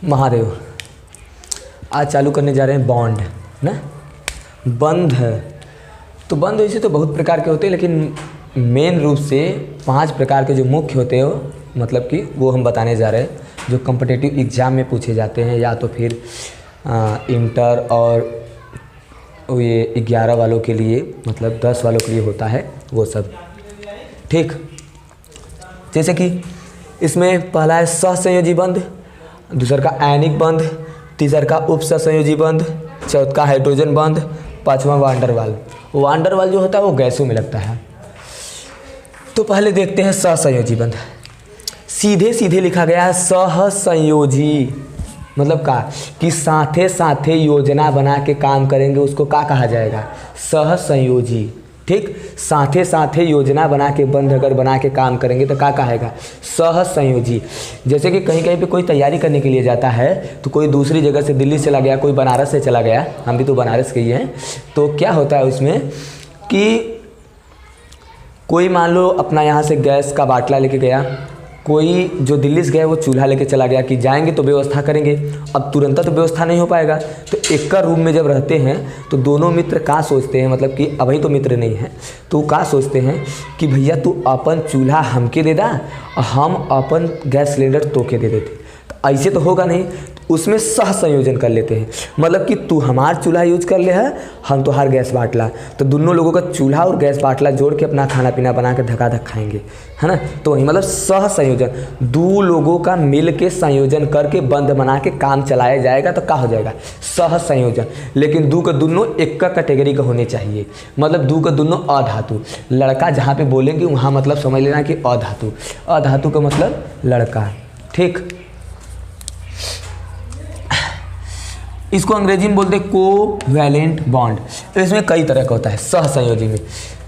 महादेव। आज चालू करने जा रहे हैं बॉन्ड ना, बंध। तो बंध वैसे तो बहुत प्रकार के होते हैं, लेकिन मेन रूप से 5 प्रकार के जो मुख्य होते हैं मतलब कि वो हम बताने जा रहे हैं, जो कॉम्पिटिटिव एग्ज़ाम में पूछे जाते हैं, या तो फिर इंटर और ये 11 वालों के लिए, मतलब 10 वालों के लिए होता है वो सब। ठीक, जैसे कि इसमें पहला है सहसंयोजी बंध, दूसरा का आयनिक बंध, तीसरा का उपसहसंयोजी बंध, चौथा का हाइड्रोजन बंध, पांचवा वांडर वाल। वांडर वाल जो होता है वो गैसों में लगता है। तो पहले देखते हैं सहसंयोजी बंध। सीधे सीधे लिखा गया है सहसंयोजी, मतलब का कि साथे साथे योजना बना के काम करेंगे, उसको क्या कहा जाएगा? सहसंयोजी। ठीक, साथे साथे योजना बना के बंध अगर बना के काम करेंगे तो क्या कहेगा? सहसंयोजी। जैसे कि कहीं कहीं पे कोई तैयारी करने के लिए जाता है, तो कोई दूसरी जगह से दिल्ली चला गया, कोई बनारस से चला गया, हम भी तो बनारस के ही हैं, तो क्या होता है उसमें कि कोई मान लो अपना यहाँ से गैस का बाटला लेके गया, कोई जो दिल्ली से गया वो चूल्हा लेके चला गया कि जाएंगे तो व्यवस्था करेंगे। अब तुरंत तो व्यवस्था नहीं हो पाएगा, तो एक का रूम में जब रहते हैं तो दोनों मित्र का सोचते हैं, मतलब कि अभी तो मित्र नहीं है, तो का सोचते हैं कि भैया तू अपन चूल्हा हमके दे दा और हम अपन गैस सिलेंडर तोके दे देते। तो ऐसे तो होगा नहीं, उसमें सह संयोजन कर लेते हैं, मतलब कि तू हमार चूल्हा यूज कर ले है, हम तो हर गैस बाटला, तो दोनों लोगों का चूल्हा और गैस बाटला जोड़ के अपना खाना पीना बना के धक्का धक खाएंगे, है ना। तो वही मतलब सह संयोजन, 2 लोगों का मिल के संयोजन करके बंध बना के काम चलाया जाएगा, तो क्या हो जाएगा? सह संयोजन। लेकिन 2 का दोनों एक का कैटेगरी का होने चाहिए, मतलब 2 का दोनों अधातु। लड़का जहाँ पे बोलेंगे वहाँ मतलब समझ लेना कि अधातु, अधातु का मतलब लड़का। ठीक, इसको अंग्रेजी में बोलते हैं कोवैलेंट बॉन्ड। तो इसमें कई तरह का होता है सहसंयोजी में।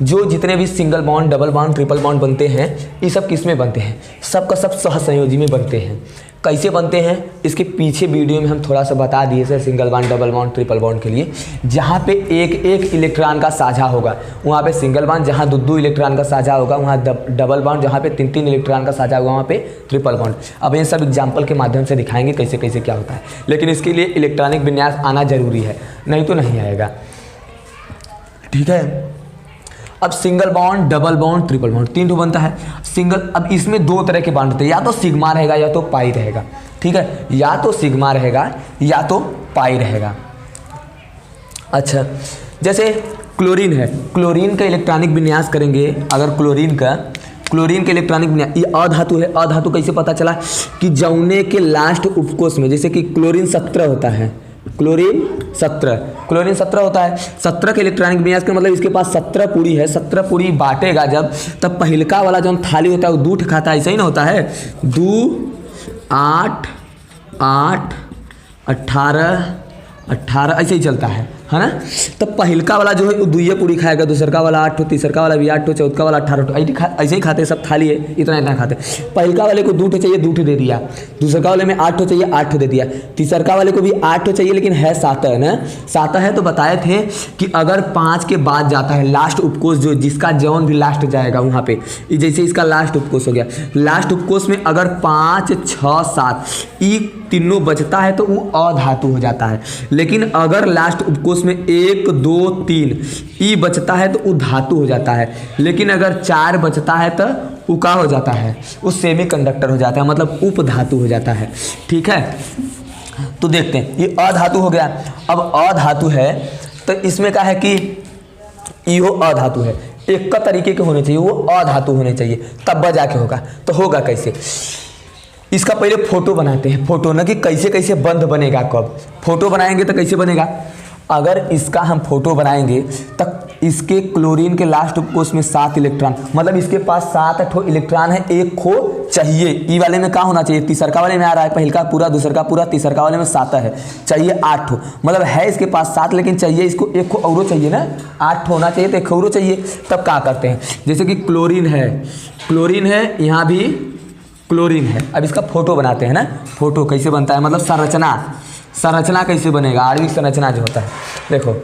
जो जितने भी single bond, double bond, triple bond बनते हैं, ये सब किस में बनते हैं? सब का सब सहसंयोजी में बनते हैं। कैसे बनते हैं इसके पीछे वीडियो में हम थोड़ा सा बता दिए sir, single bond, double bond, triple bond के लिए जहाँ पे एक एक इलेक्ट्रॉन का साझा होगा वहाँ पे सिंगल बॉन्ड, जहाँ 2 इलेक्ट्रॉन का साझा होगा वहाँ डबल बॉन्ड, जहाँ पे 3 इलेक्ट्रॉन का साझा होगा वहाँ पे ट्रिपल बॉन्ड। अब ये सब एग्जाम्पल के माध्यम से दिखाएंगे कैसे कैसे क्या होता है, लेकिन इसके लिए इलेक्ट्रॉनिक विन्यास आना जरूरी है, नहीं तो नहीं आएगा। ठीक है, अब single bond, double bond, triple bond 3 बनता है सिंगल। अब इसमें 2 तरह के बॉन्ड होते हैं, या तो सिग्मा रहेगा या तो पाई रहेगा। ठीक है, या तो सिग्मा रहेगा या तो पाई रहेगा। अच्छा, जैसे क्लोरीन है, क्लोरीन का इलेक्ट्रॉनिक विन्यास करेंगे, अगर क्लोरीन के इलेक्ट्रॉनिक विन्यास, ये अधातु है। अधातु कैसे पता चला? कि जौने के लास्ट उपकोष में, जैसे कि क्लोरीन 17 होता है, क्लोरीन 17 होता है। 17 के इलेक्ट्रॉनिक विन्यास का मतलब इसके पास 17 पूरी है। 17 पूरी बांटेगा जब, तब पहिलका वाला जो थाली होता है वो 2 खाता है, ऐसा ही ना होता है। 2, 8, 8, 18 ऐसे ही चलता है ना। तब पहिलका वाला जो है वो 2 पूरी खाएगा, दूसरा वाला 8, तीसरा वाला भी 8, चौथा वाला 18, ऐसे ही खाते, सब थाली है, इतना खाते। पहिलका वाले को 2 चाहिए, 2 दे दिया, दूसरा वाले में 8 चाहिए, 8 दे दिया, तीसरा वाले को भी 8 चाहिए, लेकिन है 7 है ना, 7 है। तो बताए थे कि अगर 5 के बाद जाता है लास्ट उपकोष, जो जिसका जौन भी लास्ट जाएगा वहाँ पे, जैसे इसका लास्ट उपकोष हो गया, लास्ट उपकोष में अगर 5, 6, 7 ई तीनों बचता है तो वो अधातु हो जाता है। लेकिन अगर लास्ट उपकोष में 1, 2, 3 ई बचता है तो वो धातु हो जाता है। लेकिन अगर 4 बचता है तो वो क्या हो जाता है? वो सेमीकंडक्टर हो जाता है, मतलब उपधातु हो जाता है। ठीक है, तो देखते हैं, ये अधातु हो गया। अब अधातु है तो इसमें क्या है कि यो अधातु है, एक का तरीके के होने चाहिए, वो अधातु होने चाहिए, तब जाके होगा। तो होगा कैसे? इसका पहले फोटो बनाते हैं, फोटो ना, कि कैसे कैसे बंध बनेगा। कब फोटो बनाएंगे तो कैसे बनेगा? अगर इसका हम फोटो बनाएंगे तब इसके क्लोरीन के लास्ट उपकोष में 7 इलेक्ट्रॉन, मतलब इसके पास 7 इलेक्ट्रॉन है, 1 खो चाहिए। ई वाले में क्या होना चाहिए? तीसरा वाले में आ रहा है, पहिलका पूरा, दूसरा पूरा, तीसरा वाले में 7 है, चाहिए 8, मतलब है इसके पास 7, लेकिन चाहिए इसको 1 खो और चाहिए ना, 8 होना चाहिए तो 1 और चाहिए। तब क्या करते हैं? जैसे कि क्लोरीन है, यहाँ भी क्लोरीन है। अब इसका फोटो बनाते हैं ना। फोटो कैसे बनता है, मतलब संरचना कैसे बनेगा, आणविक संरचना जो होता है। देखो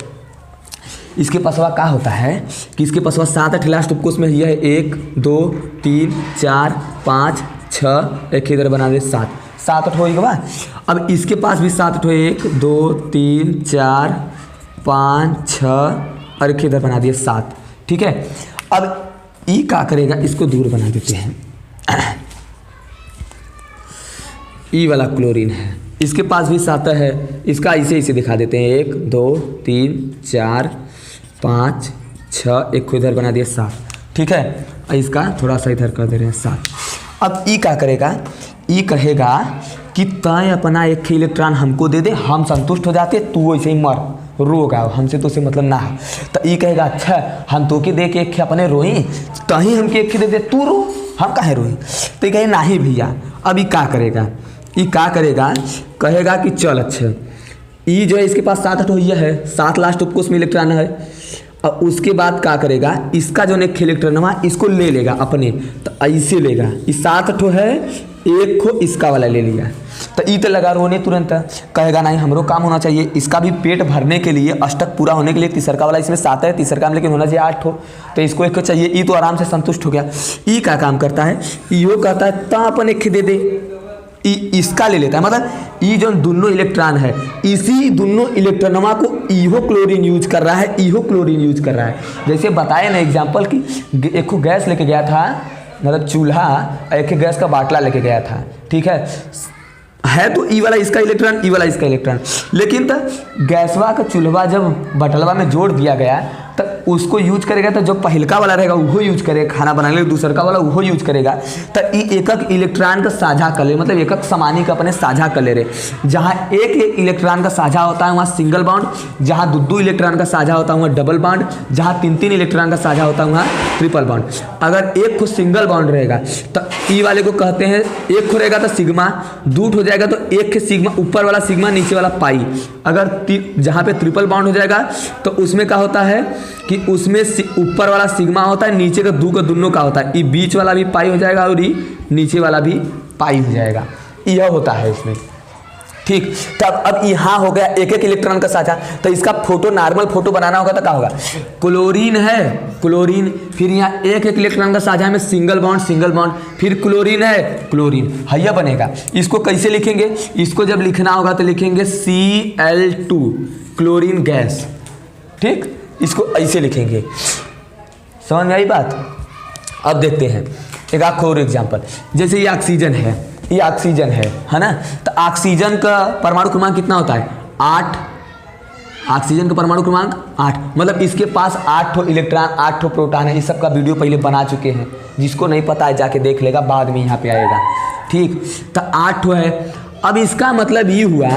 इसके पसवा क्या होता है कि इसके पसवा 7 लास्ट उपकोष में यह है 1, 2, 3, 4, 5, 6, एक इधर बना दे 7, 7 ठो के बाद अब इसके पास भी 7 ठो, 1 2 3 4 5 6 और एक इधर बना दिए 7। ठीक है, अब ई क्या करेगा, इसको दूर बना देते हैं। ई वाला क्लोरीन है, इसके पास भी 7 है, इसका इसे दिखा देते हैं 1 2 3 4 5 6, एक को इधर बना दिया 7। ठीक है, और इसका थोड़ा सा इधर कर दे रहे हैं 7। अब ई क्या करेगा, ई कहेगा कि तय अपना एक इलेक्ट्रॉन हमको दे दे, हम संतुष्ट हो जाते, तू वैसे ही मर रोगा, हमसे तो उसे मतलब ना है। तो ई कहेगा अच्छा हम तो के दे के एक अपने रोई, तही हमके एक दे दे, तू रो, हम काहे रोई। तो कहे नहीं भैया। अब ई क्या करेगा, ई क्या करेगा, कहेगा कि चल अच्छा ई जो है इसके पास 7 ठो ये है, 7 लास्ट उपकोष में इलेक्ट्रॉन है। और उसके बाद क्या करेगा, इसका जो एक इलेक्ट्रॉन है इसको ले लेगा अपने, तो ऐसे लेगा, इस 7 ठो है, एक को इसका वाला ले लिया, तो ई तो लगा रोने तुरंत। कहेगा नहीं हमरो काम होना चाहिए, इसका भी पेट भरने के लिए, अष्टक पूरा होने के लिए, तीसरका वाला इसमें 7 है, तीसरका में लेकिन होना चाहिए 8 हो, तो इसको एक को चाहिए। ई तो आराम से संतुष्ट हो गया। ई का काम करता है, यो कहता है ता अपन एक दे दे, ई इसका ले लेता है, मतलब ई जो दोनों इलेक्ट्रॉन है, इसी दोनों इलेक्ट्रॉनमा को इहो क्लोरीन यूज कर रहा है, इहो क्लोरीन यूज कर रहा है। जैसे बताए ना एग्जाम्पल कि एक को गैस लेके गया था, मतलब चूल्हा, एक गैस का बाटला लेके गया था। ठीक है तो ई वाला इसका इलेक्ट्रॉन, ई वाला इसका इलेक्ट्रॉन, लेकिन तो गैसवा का चूल्हा जब बटलवा में जोड़ दिया गया तो उसको यूज करेगा, तो जो पहलका वाला रहेगा वो यूज करेगा खाना बनाने के लिए, दूसरका वाला वो यूज करेगा। तो एक इलेक्ट्रॉन का साझा कर ले, मतलब एक समानी का अपने साझा कर ले रहे। जहाँ एक इलेक्ट्रॉन का साझा होता है वहाँ सिंगल बॉन्ड, जहाँ दो इलेक्ट्रॉन का साझा होता है वहाँ डबल बॉन्ड, जहाँ 3 इलेक्ट्रॉन का साझा होता है वहाँ ट्रिपल बॉन्ड। अगर एक को सिंगल बॉन्ड रहेगा तो ई वाले को कहते हैं, एक को रहेगा तो सिग्मा, दूट हो जाएगा तो एक के सिग्मा, ऊपर वाला सिग्मा नीचे वाला पाई। अगर जहाँ पे ट्रिपल बॉन्ड हो जाएगा तो उसमें क्या होता है कि उसमें ऊपर वाला सिग्मा होता है, नीचे का दोनों का होता है, ये बीच वाला भी पाई हो जाएगा और ये नीचे वाला भी पाई हो जाएगा, यह होता है इसमें। ठीक, तब अब यहाँ हो गया एक इलेक्ट्रॉन का साझा, तो इसका फोटो नॉर्मल फोटो बनाना होगा तो क्या होगा, क्लोरीन है, क्लोरीन, फिर यहाँ एक इलेक्ट्रॉन का साझा में सिंगल बॉन्ड, फिर क्लोरीन है, क्लोरीन हैया बनेगा। इसको कैसे लिखेंगे, इसको जब लिखना होगा तो लिखेंगे Cl2 क्लोरीन गैस। ठीक, इसको ऐसे लिखेंगे, समझ में आई बात। अब देखते हैं एक और एग्जांपल, जैसे ये ऑक्सीजन है, ये ऑक्सीजन है ना, तो ऑक्सीजन का परमाणु क्रमांक कितना होता है 8, ऑक्सीजन का परमाणु क्रमांक 8, मतलब इसके पास 8 ठो इलेक्ट्रॉन 8 ठो प्रोटॉन है। इस सब का वीडियो पहले बना चुके हैं, जिसको नहीं पता है जाके देख लेगा, बाद में यहाँ पे आएगा। ठीक, तो 8 ठो है। अब इसका मतलब ये हुआ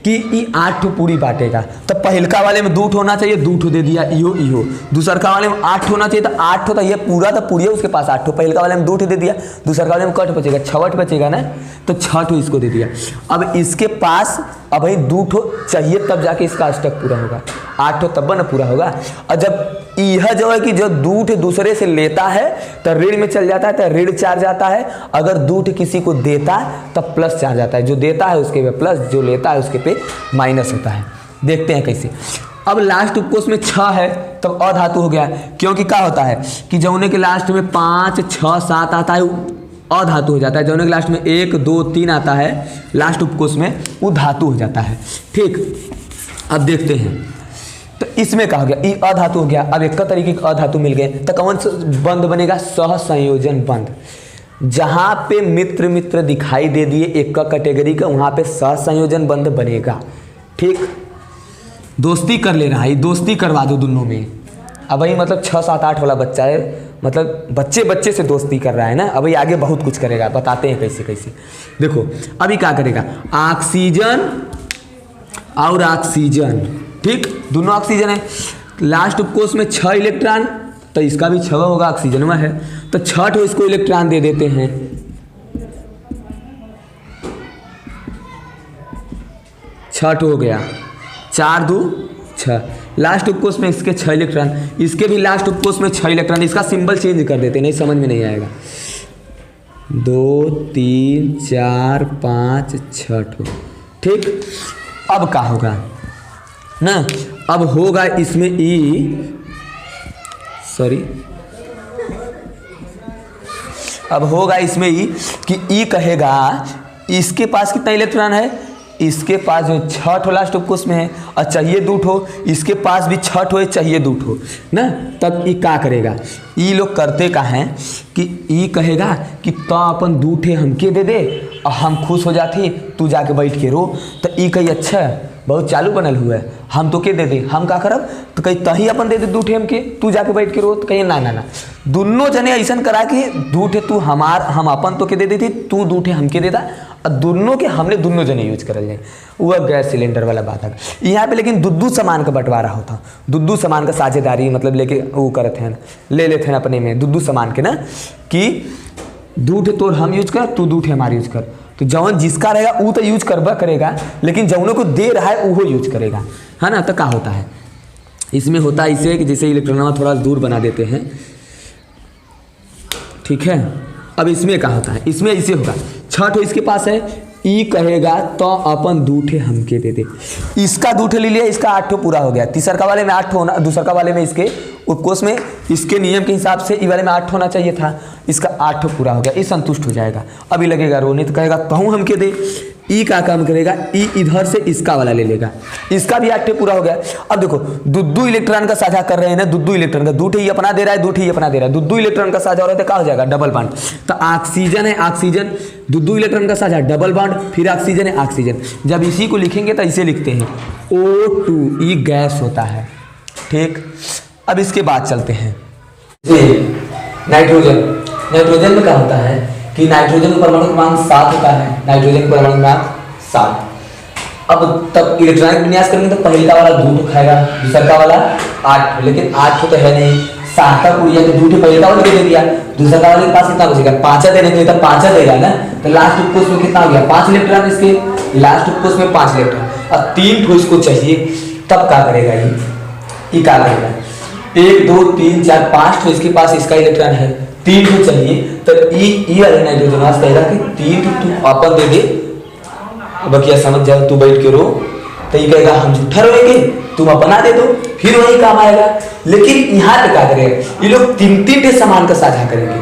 कि ये 8 ठो पूरी बांटेगा, तो पहलका वाले में 2 ठो होना चाहिए, 2 ठो दे दिया, इहो, दूसरका वाले में 8 होना चाहिए, तो 8 ठो, तो ये पूरा तो पूरी है उसके पास 8 ठो, पहलका वाले में 2 ठो दे दिया, दूसरका वाले में कट बचेगा, 6 बचेगा ना, तो 6 ठो इसको दे दिया। अब इसके पास अब भाई 2 ठो चाहिए तब जाके इसका अष्टक पूरा होगा, 8 ठो तब ना पूरा होगा। और जब यह जो है कि जो 2 ठो दूसरे से लेता है तो ऋण में चल जाता है, तो ऋण चार्ज आता है। अगर 2 ठो किसी को देता है तब प्लस चार्ज आता है, जो देता है उसके पे प्लस, जो लेता है उसके पे माइनस होता है। देखते हैं कैसे। अब लास्ट उपकोष में 6 है तब अधातु हो गया, क्योंकि क्या होता है कि जौने के लास्ट में 5 6 7 आता है अधातु हो जाता है, जौने के लास्ट में 1 2 3 आता है लास्ट उपकोष में वो धातु हो जाता है। ठीक, अब देखते हैं तो इसमें कहा गया ये अधातु हो गया। अब एक तरीके के अधातु मिल गए, तो कौन सा बंध बनेगा, सहसंयोजन बंध। जहां पे मित्र मित्र दिखाई दे दिए एक का कैटेगरी का, वहां पे सहसंयोजन बंध बनेगा। ठीक, दोस्ती कर ले रहा है, दोस्ती करवा दो दोनों में। अब भाई मतलब 6 7 8 वाला बच्चा है, मतलब बच्चे से दोस्ती कर रहा है ना। अब ये आगे बहुत कुछ करेगा, बताते हैं कैसे कैसे। देखो अभी क्या करेगा, ऑक्सीजन और ऑक्सीजन, ठीक, दोनों ऑक्सीजन है, लास्ट उपकोष में 6 इलेक्ट्रॉन, तो इसका भी 6 होगा, ऑक्सीजन में है, तो 6 ठो इसको इलेक्ट्रॉन दे देते हैं। 6 ठो हो गया, 4 2 6, लास्ट उपकोष में इसके 6 इलेक्ट्रॉन, इसके भी लास्ट उपकोष में 6 इलेक्ट्रॉन। इसका सिंबल चेंज कर देते, नहीं समझ में नहीं आएगा। 2 3 4 5 6 ठो। ठीक, अब क्या होगा ना, अब होगा इसमें अब होगा इसमें ही कि ई कहेगा इसके पास कितना इलेक्ट्रॉन है, इसके पास जो 6 ठो लास्ट उपकोष में है और चाहिए 2 ठो, इसके पास भी 6 ठो है, चाहिए 2 ठो ना, तब ई क्या करेगा, ई लोग करते का है कि ई कहेगा कि तो अपन 2 ठे हमके दे दे और हम खुश हो जाते, तू जाके बैठ के रो। तो ई कही अच्छा बहुत चालू बनल हुआ है, हम तो के दे दे, हम का करब, तो कहीं तही अपन दे दे 2 ठे हमके, तू जाके बैठ के रो। तो कहिए ना ना ना, दोनों जने ऐसा करा कि 2 ठे तू हम अपन तो के दे देती, तू 2 ठे हमके देता और दोनों के हमने दोनों जने यूज करल जाए। वह गैस सिलेंडर वाला बात है यहाँ पे। लेकिन दुद्दू सामान का बंटवारा होता, दुद्दू सामान का साझेदारी मतलब लेके वो करते हैं, ले लेते हैं अपने में दुद्दू सामान के ना, कि 2 ठे तोर हम यूज कर, तू 2 ठे हमारे यूज कर। तो जवन जिसका रहेगा वो तो यूज करबा करेगा, लेकिन जवनों को दे रहा है वो यूज करेगा, है ना। तो क्या होता है इसमें, होता है इसे कि जैसे इलेक्ट्रॉन थोड़ा दूर बना देते हैं, ठीक है। अब इसमें क्या होता है, इसमें ऐसे होगा 6 ठो इसके पास है, ई कहेगा तो अपन 2 ठे हमके दे दे, इसका 2 ठे ले लिया, इसका 8 ठो पूरा हो गया, तीसरका वाले में 8 ठो होना, दूसरका वाले में इसके उपकोष में इसके नियम के हिसाब से ई वाले में 8 होना चाहिए था, इसका 8 ठो पूरा हो गया, ये संतुष्ट हो जाएगा। अभी लगेगा रोने, तो कहेगा कहूँ हमके दे, ई का काम करेगा, ई इधर से इसका वाला ले लेगा, इसका भी 8 ठे पूरा हो गया। अब देखो दुद्दू इलेक्ट्रॉन का साझा कर रहे हैं ना, दुद्दू इलेक्ट्रॉन का 2 ठे ही अपना दे रहा है, 2 ठे ही अपना दे रहा है, दुद्दू इलेक्ट्रॉन का साझा हो रहा है तो क्या हो जाएगा डबल बॉन्ड। तो ऑक्सीजन है ऑक्सीजन, दुद्दू इलेक्ट्रॉन का साझा डबल बॉन्ड, फिर ऑक्सीजन है ऑक्सीजन। जब इसी को लिखेंगे तो इसे लिखते हैं O2, ये गैस होता है, ठीक। अब इसके बाद चलते हैं नाइट्रोजन। नाइट्रोजन में क्या होता है कि नाइट्रोजन का परमाणु क्रमांक 7 होता है, नाइट्रोजन का परमाणु क्रमांक 7। अब तब इलेक्ट्रॉनिक विन्यास करेंगे तो पहले वाला 2 ठो खाएगा, दूसरा वाला 8, लेकिन 8 ठो तो है नहीं, 7 का पूरी है तो 2 ठो पहले वाले दे दिया, दूसरा वाले के पास कितना बचेगा, 5 देने के लिए तो 5 देगा ना। तो लास्ट उपकोष में कितना हो गया, 5 इलेक्ट्रॉन, इसके लास्ट उपकोष में 5 इलेक्ट्रॉन और 3 ठो इसको चाहिए, तब क्या करेगा ये क्या करेगा, 1 2 3 4 5 ठो इसके पास इसका इलेक्ट्रॉन है, 3 ठो चाहिए, तो ई वाले नाइट्रोजन वास कहेगा कि 3 ठो तू अपन दे दे, बकिया समझ जाओ, तू बैठ के रो। तो ये कहेगा हम झूठा रोएंगे, तुम अपना दे दो, फिर वही काम आएगा। लेकिन यहाँ पे क्या करेगा, ये लोग 3 ठे सामान का साझा करेंगे,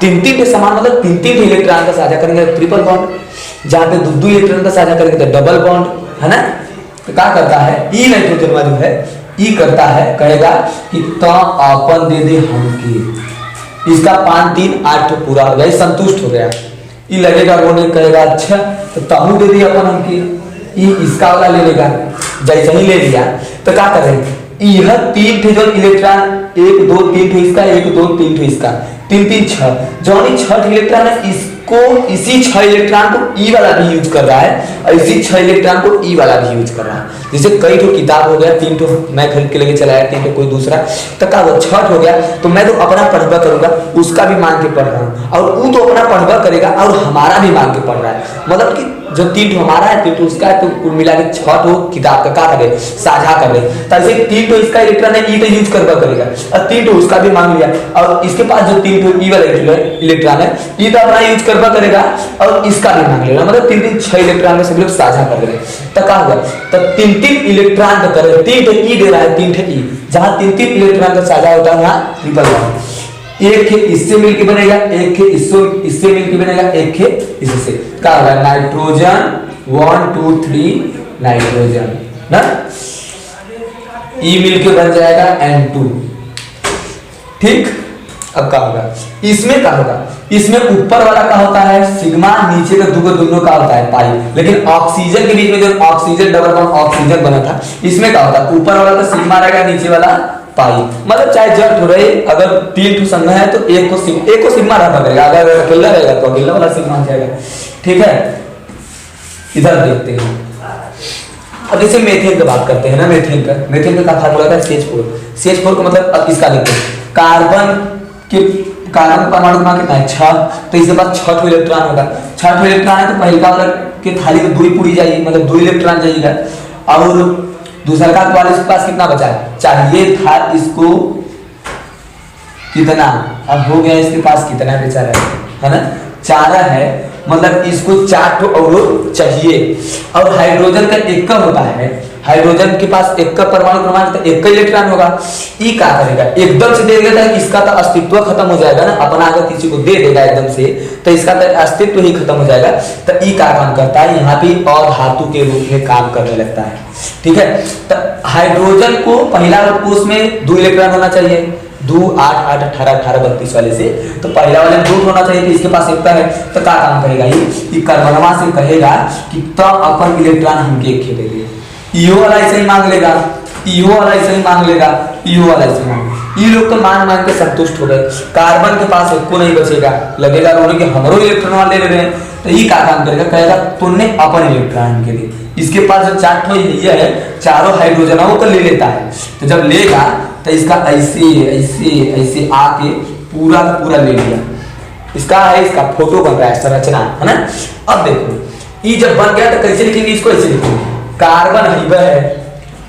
3 ठे सामान मतलब 3 ठे इलेक्ट्रॉन का साझा करेंगे, ट्रिपल बॉन्ड। जहाँ पे 2 इलेक्ट्रॉन का साझा करेंगे तो डबल बॉन्ड, है ना। तो क्या करता है ई नाइट्रोजन वाला जो है, ई करता है कहेगा कि तो अपन दे दे हमके, इसका 5 3 8 पूरा हो गया, संतुष्ट हो गया। ई लगेगा वो नहीं कहेगा अच्छा तो तहु दे दे अपन हमके, ई इसका वाला ले लेगा, जैसे ही ले लिया तो क्या कर रहे हैं, यह 3 ठे जो इलेक्ट्रॉन 1 2 3 ठे इसका, 1 2 3 ठे इसका, 3 3 6, जो 6 इलेक्ट्रॉन है इसको, इसी 6 इलेक्ट्रॉन को ई वाला भी यूज कर रहा है और इसी 6 इलेक्ट्रॉन को ई वाला भी यूज कर रहा है। जैसे कई ठो किताब हो गया, 3 ठो मैं खरीद के लेके चला आया, 3 ठो कोई दूसरा, तो क्या हुआ 6 हो गया, तो मैं तो अपना पढ़वा करूंगा, उसका भी मांग के पढ़ रहा हूँ और वो तो अपना पढ़वा करेगा और हमारा भी मांग के पढ़ रहा है, मतलब कि जो 3 ठो हमारा है 3 ठो उसका है, तो कुल मिला के 6 ठो किताब का क्या करे साझा कर रहे। तो ऐसे 3 ठो इसका इलेक्ट्रॉन है, ई तो यूज करवा करेगा और 3 ठो उसका भी मांग लिया, और इसके पास जो 3 ठो ई वाला इलेक्ट्रॉन है ई तो अपना यूज करवा करेगा और इसका भी मांग लेगा, मतलब 3 3 6 इलेक्ट्रॉन में सभी लोग साझा कर रहे हैं। तो क्या हुआ, तो 3 3 इलेक्ट्रॉन का करे, 3 ठे ई दे रहा है, 3 ठे ई, जहां 3 3 इलेक्ट्रॉन का साझा होता है वहां ट्रिपल बॉन्ड, एक है इससे मिलके बनेगा, एक है इससे मिलके बनेगा, एक है इससे, क्या होगा नाइट्रोजन 1 2 3 नाइट्रोजन ना, ई मिलके बन जाएगा N2, ठीक। अब क्या होगा, इसमें क्या होगा, इसमें ऊपर वाला क्या होता है सिग्मा, नीचे का दोनों का होता है पाई, लेकिन ऑक्सीजन के बीच में जो ऑक्सीजन डबल बॉन्ड ऑक्सीजन बना था, इसमें क्या होता है ऊपर वाला तो सिग्मा रहेगा, नीचे वाला पाई, मतलब चाहे जट हो रहे, अगर 3 ठो संख्या है तो एक को सिग्मा रहा करेगा, अगर अकेला रहेगा तो अकेला वाला सिग्मा जाएगा, ठीक है। इधर देखते हैं, अब जैसे मेथेन की बात करते हैं ना, मेथेन का फार्मूला था CH4 का मतलब अब इसका देखते हैं, कार्बन परमाणु क्रमांक कितना है 6, तो इसके पास 6 ठो इलेक्ट्रॉन होगा, 6 ठो इलेक्ट्रॉन है तो पहला वाला के थाली में 2 ही पूरी जाएगी, मतलब 2 इलेक्ट्रॉन जाएगा, और दूसरा का वाले के पास कितना बचा है, चाहिए था इसको कितना, अब हो गया इसके पास कितना बेचारा है ना 4 है, मतलब इसको 4 ठो और चाहिए। और हाइड्रोजन का एक होता है, हाइड्रोजन के पास एक का परमाणु क्रमांक तो एक का इलेक्ट्रॉन होगा। ई क्या करेगा, एकदम से दे देगा तो इसका तो अस्तित्व खत्म हो जाएगा ना, अपना अगर किसी को दे देगा एकदम से तो इसका तो अस्तित्व ही खत्म हो जाएगा। तो ई क्या काम करता है, यहाँ भी अधातु के रूप में काम करने लगता है। ठीक है, तो हाइड्रोजन को पहला कोष में 2 इलेक्ट्रॉन होना चाहिए, 2 8 8 18 18 32 वाले से, तो पहला वाले में 2 होना चाहिए, तो इसके पास एक है तो क्या काम करेगा, ये कार्बनमा से कहेगा कि तब अपन इलेक्ट्रॉन हमके एक दे दे। इहो वाला ऐसे ही मांग लेगा, इहो वाला ऐसे ही मांग लेगा, इहो वाला ऐसे मांग, ये लोग तो मान के संतुष्ट हो गए। कार्बन के पास एक को नहीं बचेगा, लगेगा रोने के हमरो इलेक्ट्रॉन ले रहे हैं, तो ये क्या काम करेगा, कहेगा तुमने अपन इलेक्ट्रॉन के लिए, इसके पास जो 4 ठो ये है, चारों हाइड्रोजनों को ले लेता है। तो जब लेगा तो इसका ऐसे ऐसे ऐसे आके पूरा पूरा ले लिया, इसका है, इसका फोटो बन रहा है, संरचना है ना। अब देखो ये जब बन गया तो कैसे लिखेंगे, इसको ऐसे लिखेंगे, कार्बन है,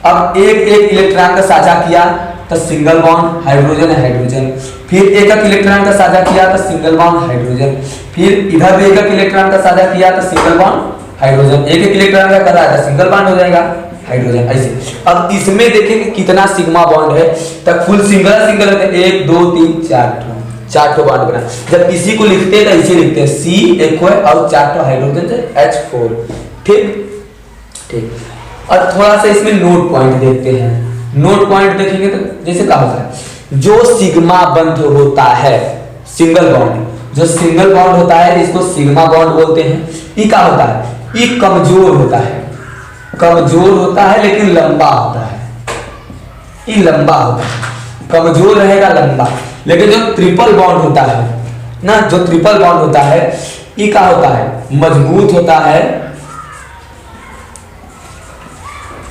अब एक एक इलेक्ट्रॉन का साझा किया तो सिंगल बॉन्ड हाइड्रोजन हाइड्रोजन, फिर एक एक इलेक्ट्रॉन का साझा किया तो सिंगल बॉन्ड हाइड्रोजन, फिर इधर भी एक एक इलेक्ट्रॉन का साझा किया तो सिंगल बॉन्ड हाइड्रोजन, एक एक इलेक्ट्रॉन का कर रहा है तो सिंगल बॉन्ड हो जाएगा हाइड्रोजन ऐसे। अब इसमें देखेंगे कितना सिग्मा बॉन्ड है, तब कुल सिंगल सिंगल है 1 2 3 4 ठो बॉन्ड बना। जब इसी को लिखते हैं तो इसे लिखते हैं C एक है और 4 ठो हाइड्रोजन है H4। ठीक ठीक, और थोड़ा सा इसमें नोट पॉइंट देखते हैं। नोट पॉइंट देखेंगे तो जैसे कहा होता है, जो सिग्मा बंध होता है सिंगल बॉन्ड, जो सिंगल बॉन्ड होता है इसको सिग्मा बॉन्ड बोलते हैं। ये क्या होता है, ये कमजोर होता है, कमजोर होता है लेकिन लंबा होता है, ये लंबा होता है, कमजोर रहेगा लंबा। लेकिन जो ट्रिपल बॉन्ड होता है ना, जो ट्रिपल बॉन्ड होता है ये क्या होता है, मजबूत होता है,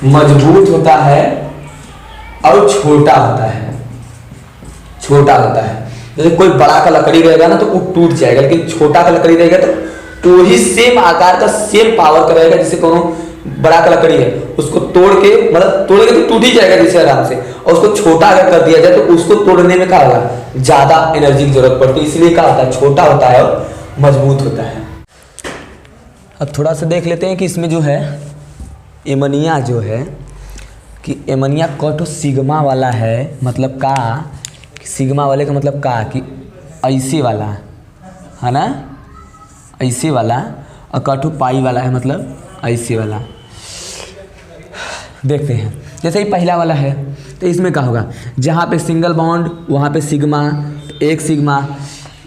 मजबूत होता है और छोटा होता है, छोटा होता है। जैसे कोई बड़ा का लकड़ी रहेगा ना तो वो टूट जाएगा, लेकिन छोटा का लकड़ी रहेगा तो वही सेम आकार का सेम पावर का रहेगा। जैसे कोनो बड़ा का लकड़ी है उसको तोड़ के, मतलब तोड़ेगा तो टूट ही जाएगा जैसे आराम से, और उसको छोटा अगर कर दिया जाए तो उसको तोड़ने में क्या होगा, ज्यादा एनर्जी की जरूरत पड़ती है, इसलिए क्या होता है, छोटा होता है और मजबूत होता है। अब थोड़ा सा देख लेते हैं कि इसमें जो है एमोनिया जो है कि एमोनिया कटो सिग्मा वाला है, मतलब का सिग्मा वाले का मतलब का कि ऐसे वाला है ना, ऐसे वाला, और कटो पाई वाला है मतलब ऐसे वाला। देखते हैं, जैसे ही पहला वाला है तो इसमें क्या होगा, जहाँ पे सिंगल बॉन्ड वहाँ पे सिग्मा, एक सिग्मा,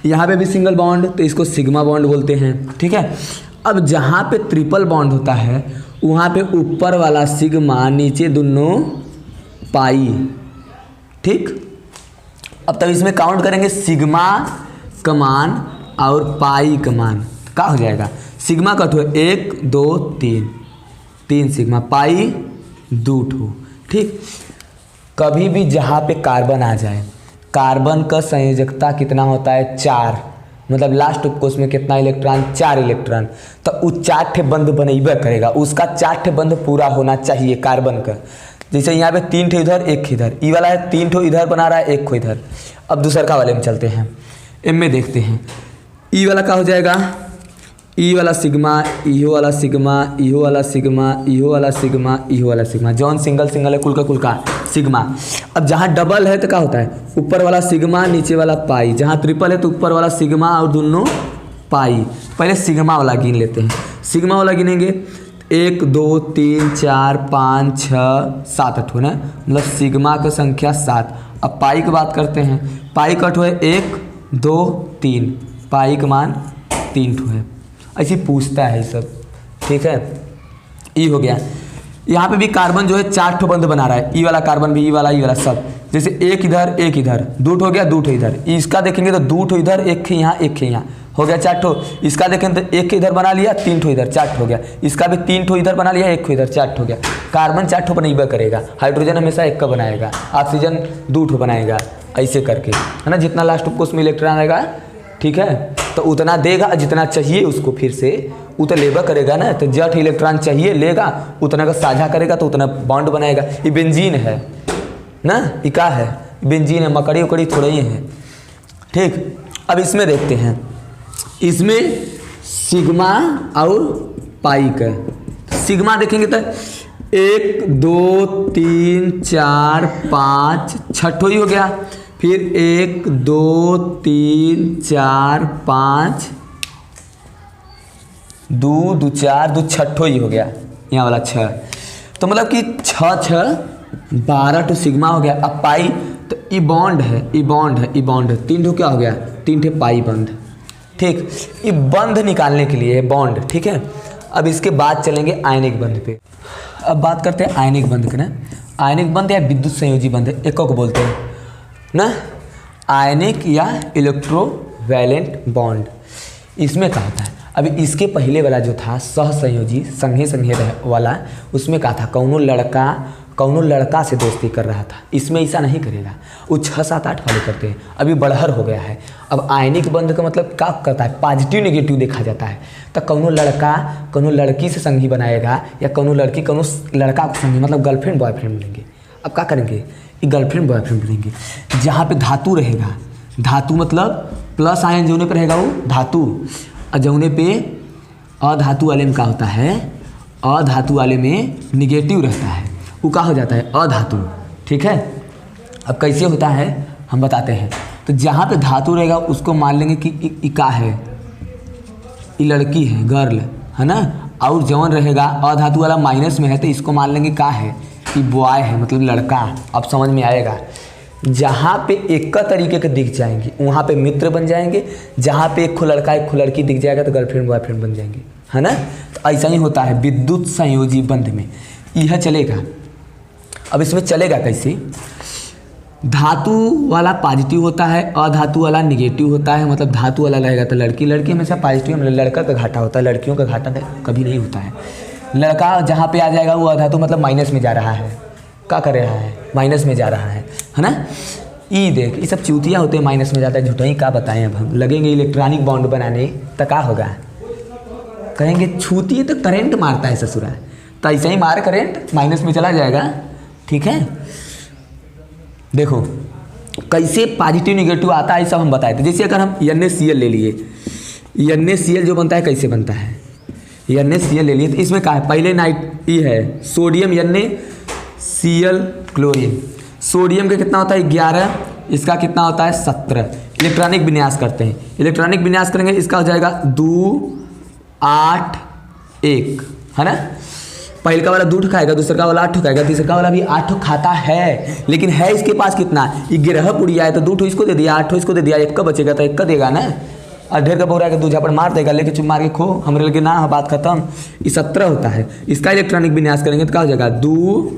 यहाँ पे भी सिंगल बॉन्ड तो इसको सिग्मा बॉन्ड बोलते हैं। ठीक है, अब जहाँ पे ट्रिपल बॉन्ड होता है वहाँ पे ऊपर वाला सिग्मा, नीचे दोनों पाई। ठीक, अब तब इसमें काउंट करेंगे सिग्मा का मान और पाई का मान, क्या हो जाएगा, सिग्मा का ठो 1 2 3 सिग्मा, पाई 2 ठो। ठीक, कभी भी जहाँ पे कार्बन आ जाए, कार्बन का संयोजकता कितना होता है 4, मतलब लास्ट उपकोष में कितना इलेक्ट्रॉन, 4 इलेक्ट्रॉन, तो वो 4 ठे बंध बनेबे करेगा, उसका 4 ठे बंध पूरा होना चाहिए कार्बन का। जैसे यहाँ पे 3 ठे इधर 1 इधर, ई वाला है 3 ठो इधर बना रहा है 1 को इधर। अब दूसर का वाले में चलते हैं, एम में देखते हैं, ई वाला क्या हो जाएगा, ई वाला सिग्मा, इहो वाला सिग्मा, इहो वाला सिग्मा, इहो वाला सिग्मा, इहो वाला सिग्मा, जौन सिंगल सिंगल है कुल का सिग्मा। अब जहाँ डबल है तो क्या होता है, ऊपर वाला सिग्मा नीचे वाला पाई, जहाँ ट्रिपल है तो ऊपर वाला सिग्मा और दोनों पाई। पहले सिग्मा वाला गिन लेते हैं, सिग्मा वाला गिनेंगे 1 2 3 4 5 6 7 8 ना, मतलब सिग्मा का संख्या 7। अब पाई की बात करते हैं, पाई का ठो है 1 2 3, पाई का मान 3 ठो है, ऐसे पूछता है सब। ठीक है, ई हो गया। यहाँ पे भी कार्बन जो है 4 ठो बंध बना रहा है, ई वाला कार्बन भी, ई वाला सब, जैसे एक इधर 2 ठो हो गया, 2 ठो इधर। इसका देखेंगे तो 2 ठो इधर, 1 यहाँ 1 यहाँ, हो गया 4 ठो। इसका देखेंगे तो 1 इधर बना लिया, 3 ठो इधर, 4 ठो हो गया। इसका भी 3 ठो इधर बना लिया, 1 ठो इधर, 4 ठो हो गया। कार्बन 4 ठो बनेबा करेगा, हाइड्रोजन हमेशा 1 का बनाएगा, ऑक्सीजन 2 ठो बनाएगा, ऐसे करके है ना। जितना लास्ट उपकोष में इलेक्ट्रॉन आएगा, ठीक है, तो उतना देगा, जितना चाहिए उसको फिर से उतना लेबा करेगा ना। तो जट इलेक्ट्रॉन चाहिए लेगा, उतना का साझा करेगा तो उतना बॉन्ड बनाएगा। ये बेंजीन है ना, ये क्या है, बेंजीन है, मकड़ी उकड़ी थोड़ी है। ठीक, अब इसमें देखते हैं, इसमें सिग्मा और पाई का, सिग्मा देखेंगे तो 1 2 3 4 5 छठो ही हो गया, फिर 1 2 3 4 5 2 2 4 2 छठो ही हो गया, यहाँ वाला 6। तो मतलब कि 6 6 12 टू सिग्मा हो गया। अब पाई तो ई बॉन्ड है, ई बॉन्ड है, ई बॉन्ड है, 3 ठो क्या हो गया, 3 ठे पाई बंध। ठीक, ये बंध निकालने के लिए है बॉन्ड। ठीक है, अब इसके बाद चलेंगे आयनिक बंध पे। अब बात करते हैं आयनिक बंध के ना। आयनिक बंध या विद्युत संयोजी बंध एक को बोलते हैं ना, आयनिक या इलेक्ट्रोवैलेंट बॉन्ड। इसमें क्या होता है, अभी इसके पहले वाला जो था सहसंयोजी संघे संघे वाला, उसमें क्या था, कौनो लड़का से दोस्ती कर रहा था। इसमें ऐसा नहीं करेगा, वो 6 7 8 वाले करते हैं। अभी बढ़हर हो गया है। अब आयनिक बंध का मतलब क्या करता है, पॉजिटिव नेगेटिव देखा जाता है। तो कौनो लड़का कौनो लड़की से संगी बनाएगा, या कौनो लड़की कौनो लड़का को संगी, मतलब गर्लफ्रेंड बॉयफ्रेंड बनेंगे। अब क्या करेंगे, ये गर्लफ्रेंड बॉयफ्रेंड बनेंगे। जहाँ पे धातु रहेगा, धातु मतलब प्लस आयन जौने पे रहेगा वो धातु, और जौने पे अधातु वाले में क्या होता है, अधातु वाले में निगेटिव रहता है, वो क्या हो जाता है, अधातु। ठीक है, अब कैसे होता है हम बताते हैं। तो जहाँ पे धातु रहेगा उसको मान लेंगे कि ई का है, ये लड़की है, गर्ल है ना। और जौन रहेगा अधातु वाला माइनस में है, तो इसको मान लेंगे का है, कि बॉय है, मतलब लड़का। अब समझ में आएगा। जहाँ पे एक का तरीके के दिख जाएंगे वहाँ पे मित्र बन जाएंगे, जहाँ पे एक खो लड़का एक खो लड़की दिख जाएगा तो गर्लफ्रेंड बॉयफ्रेंड बन जाएंगे, है ना। तो ऐसा ही होता है विद्युत संयोजी बंध में, यह चलेगा। अब इसमें चलेगा कैसे, धातु वाला पॉजिटिव होता है, अधातु वाला निगेटिव होता है। मतलब धातु वाला रहेगा तो लड़की, लड़की हमेशा पॉजिटिव, मतलब लड़का का घाटा होता है, लड़कियों का घाटा कभी नहीं होता है। लड़का जहाँ पे आ जाएगा वो अधातु मतलब माइनस में जा रहा है, क्या कर रहा है, माइनस में जा रहा है ना। ई देख, ये सब चूतिया होते हैं, माइनस में जाता है, झूठा ही क्या बताएं। अब हम लगेंगे इलेक्ट्रॉनिक बॉन्ड बनाने तो क्या होगा, कहेंगे छूती तो करंट मारता है ससुरा, तो ऐसे ही मार करंट माइनस में चला जाएगा। ठीक है, देखो कैसे पॉजिटिव निगेटिव आता है, सब हम बताए थे। जैसे अगर हम NaCl ले लिए, NaCl जो बनता है कैसे बनता है, NaCl ले लिए तो इसमें क्या है, पहले नाइट ई है सोडियम NaCl क्लोरीन। सोडियम का कितना होता है 11, इसका कितना होता है 17। इलेक्ट्रॉनिक विन्यास करते हैं, इलेक्ट्रॉनिक विन्यास करेंगे, इसका हो जाएगा 2 8 1, है ना। पहले का वाला 2 खाएगा, दूसरा का वाला 8 खाएगा, तीसरा का वाला भी 8 खाता है, लेकिन है इसके पास कितना, ये गिरह पुड़िया है तो 2 इसको दे दिया, 8 इसको दे दिया, 1 का बचेगा तो 1 का देगा ना। और ढेर का बोरा है 2 झापड़ मार देगा, लेके चुप मार के खो, हमारे लगे ना, बात खत्म। ये 17 होता है। इसका इलेक्ट्रॉनिक विन्यास करेंगे तो क्या हो जाएगा 2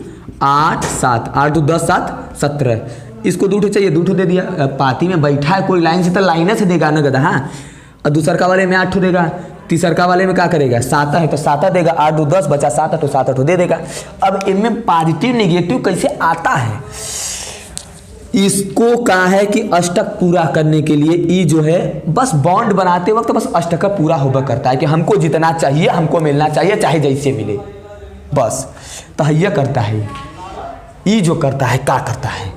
8 7, 8 2 10 7 17। इसको 2 चाहिए, 2 दे दिया, पाती में बैठा है कोई लाइन से तो लाइन से देगा ना गधा। हाँ, और दूसरा का वाले में 8 देगा, तीसरा वाले में क्या करेगा 7 है तो 7 देगा, 8 2 10 बचा 7 तो 7 दे देगा। अब इनमें पॉजिटिव नेगेटिव कैसे आता है, इसको कहा है कि अष्टक पूरा करने के लिए ई जो है बस बॉन्ड बनाते वक्त बस अष्टक पूरा होगा करता है कि हमको जितना चाहिए हमको मिलना चाहिए, चाहे जैसे मिले, बस। तो यह करता है, ई जो करता है क्या करता है,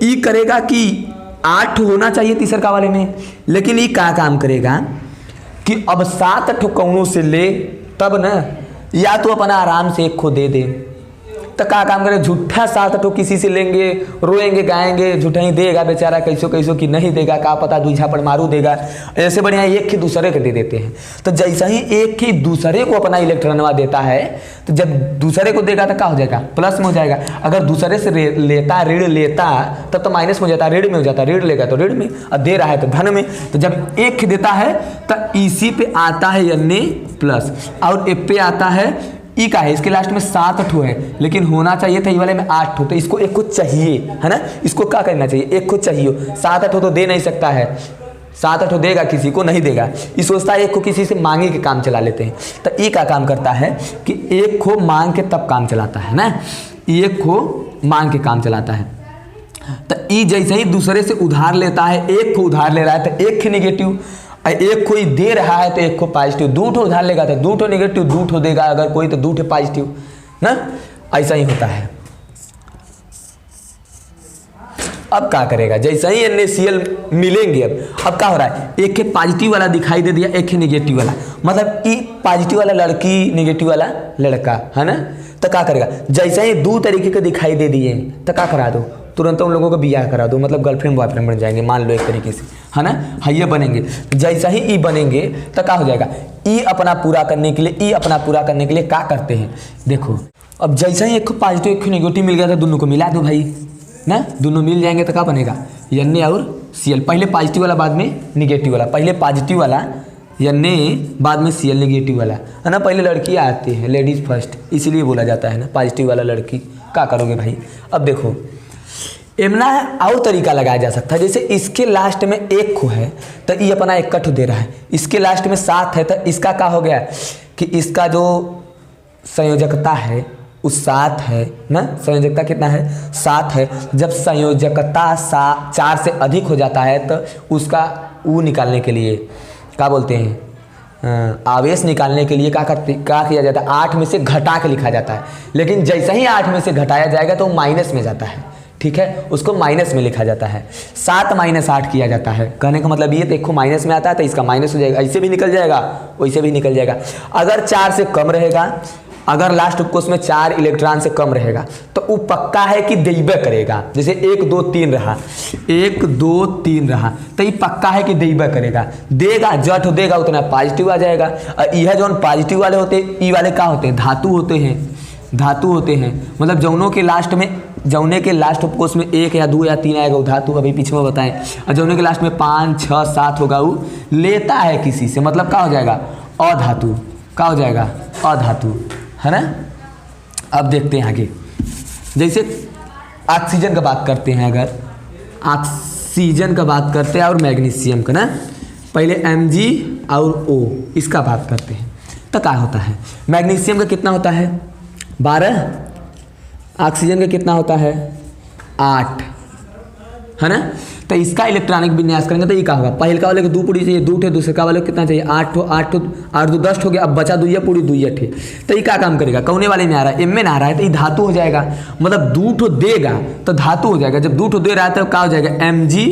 ई करेगा कि 8 होना चाहिए तीसरा वाले में, लेकिन ई क्या काम करेगा कि अब 7 ठो कौनों से ले तब न, या तो अपना आराम से 1 खो दे दे, तो क्या काम करे, झूठा 7 ठो किसी से लेंगे, रोएंगे गाएंगे, झूठा ही देगा बेचारा, कैसो कैसो कि नहीं देगा, क्या पता 2 झापड़ मारू देगा। ऐसे बढ़िया 1 ही दूसरे के दे देते हैं। तो जैसा ही 1 ही दूसरे को अपना इलेक्ट्रॉनवा देता है, तो जब दूसरे को देगा तो क्या हो जाएगा, प्लस में हो जाएगा। अगर दूसरे से लेता, ऋण लेता, तब तो माइनस में हो जाता, ऋण में हो जाता, ऋण लेगा तो ऋण में, और दे रहा है तो धन में। तो जब 1 देता है तो इसी पे आता है Na+, और ए पे आता है ई का है, इसके लास्ट में 7 ठो है, लेकिन होना चाहिए था ये वाले में 8 ठो, तो इसको 1 को चाहिए, है ना। इसको क्या करना चाहिए, 1 को चाहिए, 7 ठो तो दे नहीं सकता है, 7 ठो देगा किसी को नहीं देगा, ये सोचता है 1 को किसी से मांगे के काम चला लेते हैं। तो ई का काम करता है कि 1 को मांग के तब काम चलाता है ना, 1 को मांग के काम चलाता है। तो ई जैसे ही दूसरे से उधार लेता है, 1 को उधार ले रहा है तो 1 नेगेटिव, 1 कोई दे रहा है तो 1 को पॉजिटिव, 2 ठो उधार लेगा तो 2 ठो नेगेटिव, 2 ठो देगा अगर कोई तो 2 ठो पॉजिटिव ना, ऐसा ही होता है। अब क्या करेगा, जैसे ही NaCl मिलेंगे, अब क्या हो रहा है, 1 पॉजिटिव वाला दिखाई दे दिया, 1 नेगेटिव वाला, मतलब ई पॉजिटिव वाला लड़की नेगेटिव वाला लड़का, है ना, तो क्या करेगा, जैसे ही दो तरीके के दिखाई दे दिए तो क्या करा दो, तुरंत उन लोगों को बियाह करा दो, मतलब गर्लफ्रेंड बॉयफ्रेंड बन जाएंगे, मान लो एक तरीके से, है ना, हाँ ये बनेंगे। जैसा ही ई बनेंगे तो क्या हो जाएगा, ई अपना पूरा करने के लिए, ई अपना पूरा करने के लिए क्या करते हैं, देखो अब जैसा ही एक पॉजिटिव एक नेगेटिव मिल गया तो दोनों को मिला दो भाई ना, दोनों मिल जाएंगे तो क्या बनेगा, Na और Cl, पहले पॉजिटिव वाला बाद में निगेटिव वाला, पहले पॉजिटिव वाला Na बाद में Cl नेगेटिव वाला, है ना, पहले लड़कियाँ आती हैं, लेडीज़ फर्स्ट, इसीलिए बोला जाता है ना पॉजिटिव वाला लड़की। क्या करोगे भाई, अब देखो एमना और तरीका लगाया जा सकता है, जैसे इसके लास्ट में एक खो है तो ये अपना इकट्ठ दे रहा है, इसके लास्ट में 7 है तो इसका क्या हो गया कि इसका जो संयोजकता है वो 7 है ना, संयोजकता कितना है 7 है। जब संयोजकता 4 से अधिक हो जाता है तो उसका वो निकालने के लिए क्या बोलते हैं, आवेश निकालने के लिए क्या किया जाता है, 8 में से घटा के लिखा जाता है, लेकिन जैसे ही 8 में से घटाया जाएगा तो माइनस में जाता है, ठीक है, उसको माइनस में लिखा जाता है, 7 - 8 किया जाता है। कहने का मतलब ये देखो माइनस में आता है तो इसका माइनस हो जाएगा, ऐसे भी निकल जाएगा वैसे भी निकल जाएगा। अगर 4 से कम रहेगा, अगर लास्ट उपकोष में 4 इलेक्ट्रॉन से कम रहेगा तो वो पक्का है कि देबे करेगा, जैसे 1 2 3 रहा, 1 2 3 रहा तो ये पक्का है कि देबे करेगा, देगा जट देगा उतना पॉजिटिव आ जाएगा। और यह जो पॉजिटिव वाले होते हैं, ई वाले क्या होते हैं, धातु होते हैं, धातु होते हैं, मतलब जौनों के लास्ट में, जौने के लास्ट उपकोष में 1 या 2 या 3 आएगा वो धातु, अभी पीछे में बताएं, और जौने के लास्ट में 5 6 7 होगा वो लेता है किसी से, मतलब क्या हो जाएगा अधातु, क्या हो जाएगा अधातु, है ना। अब देखते हैं आगे, जैसे ऑक्सीजन का बात करते हैं, अगर ऑक्सीजन का बात करते हैं और मैग्नीशियम का ना, पहले Mg और O इसका बात करते हैं तो क्या होता है, मैग्नीशियम का कितना होता है 12, ऑक्सीजन का कितना होता है 8, है ना। तो इसका इलेक्ट्रॉनिक विन्यास करेंगे तो ये क्या होगा, पहले का वाले को 2 पूरी चाहिए 2 ठे, दूसरे का वाले को कितना चाहिए 8 8 2 10 हो गया, अब बचा 2 पूरी 2 ठे, तो ये क्या काम करेगा, कौने वाले में आ रहा है, एम में आ रहा है तो ये धातु हो जाएगा, मतलब 2 ठो देगा तो धातु हो जाएगा, जब 2 ठो दे रहा है तो क्या हो जाएगा Mg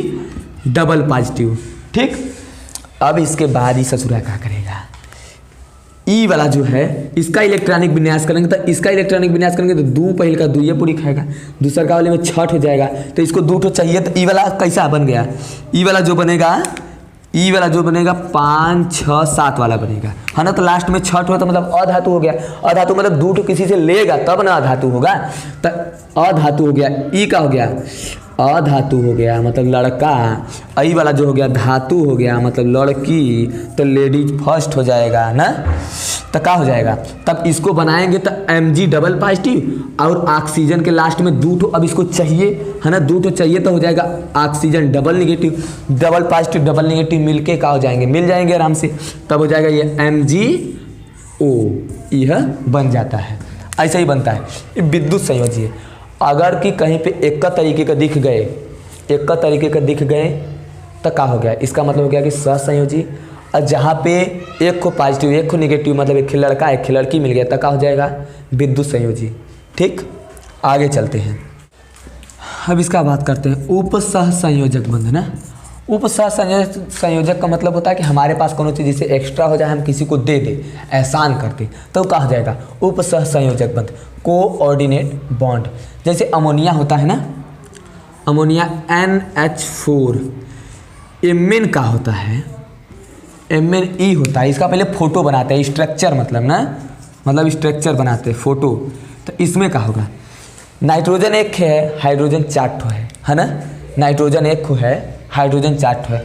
डबल पॉजिटिव, ठीक। अब इसके बाद ही ससुरा क्या करेगा, ई वाला जो है इसका इलेक्ट्रॉनिक विन्यास करेंगे तो इसका इलेक्ट्रॉनिक विन्यास करेंगे तो 2 पहले का 2 पूरी खाएगा, दूसरा का वाले में 6 हो जाएगा, तो इसको 2 ठो चाहिए तो ई वाला कैसा बन गया, ई वाला जो बनेगा, ई वाला जो बनेगा 5 6 7 वाला बनेगा, है ना। तो लास्ट में 6 हो तो मतलब अधातु हो गया, अधातु मतलब 2 ठो किसी से लेगा तब ना अधातु होगा, तो अधातु हो गया, ई का हो गया अधातु हो गया मतलब लड़का, आई वाला जो हो गया धातु हो गया मतलब लड़की, तो लेडीज फर्स्ट हो जाएगा ना, तो क्या हो जाएगा, तब इसको बनाएंगे तो Mg डबल पॉजिटिव और ऑक्सीजन के लास्ट में 2 ठो, अब इसको चाहिए है ना, 2 ठो चाहिए तो हो जाएगा oxygen double negative, double positive double negative मिलके क्या हो जाएंगे, मिल जाएंगे आराम से, तब हो जाएगा ये MgO, यह बन जाता है, ऐसा ही बनता है। ये विद्युत संयोजी है, अगर कि कहीं पे एक का तरीके का दिख गए, एक का तरीके का दिख गए तो क्या हो गया, इसका मतलब हो गया कि सहसंयोजी, और जहाँ पे एक को पॉजिटिव एक को नेगेटिव मतलब एक लड़का एक लड़की मिल गया तो क्या हो जाएगा विद्युत संयोजी, ठीक। आगे चलते हैं, अब इसका बात करते हैं उपसह संयोजक बंध ना। उपसह संयोजक का मतलब होता है कि हमारे पास कोनो चीज़ जैसे एक्स्ट्रा हो जाए, हम किसी को दे दे, एहसान करते, तो क्या हो जाएगा उपसह संयोजक बंध, कोऑर्डिनेट बॉन्ड। जैसे अमोनिया होता है ना, अमोनिया NH4, Mn का होता है, MnE होता है, इसका पहले फोटो बनाते हैं, स्ट्रक्चर मतलब ना, मतलब स्ट्रक्चर बनाते हैं फोटो, तो इसमें क्या होगा, नाइट्रोजन 1 है, हाइड्रोजन 4 है ना, नाइट्रोजन 1 है, हाइड्रोजन 4 है,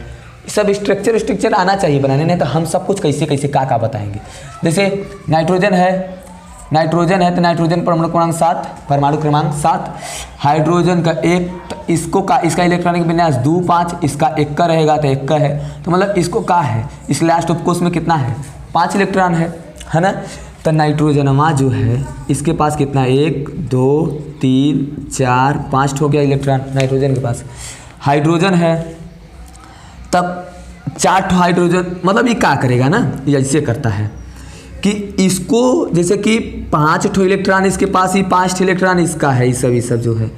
सब स्ट्रक्चर आना चाहिए बनाने, नहीं तो हम सब कुछ कैसे कैसे क्या बताएंगे। जैसे नाइट्रोजन है तो नाइट्रोजन परमाणु क्रमांक 7, परमाणु क्रमांक 7, हाइड्रोजन का 1, तो इसको का, इसका इलेक्ट्रॉनिक विन्यास 2 5, इसका 1 का रहेगा तो 1 का है, तो मतलब इसको का है, इस लास्ट उपकोष में कितना है 5 इलेक्ट्रॉन है ना। तो नाइट्रोजनमा जो है इसके पास कितना 1 2 3 4 5 हो गया इलेक्ट्रॉन नाइट्रोजन के पास। हाइड्रोजन है तब 4 हाइड्रोजन, मतलब ये क्या करेगा ना, ये ऐसे करता है कि इसको जैसे कि 5 इलेक्ट्रॉन इसके पास ही, 5 इलेक्ट्रॉन इसका है, ये सब जो है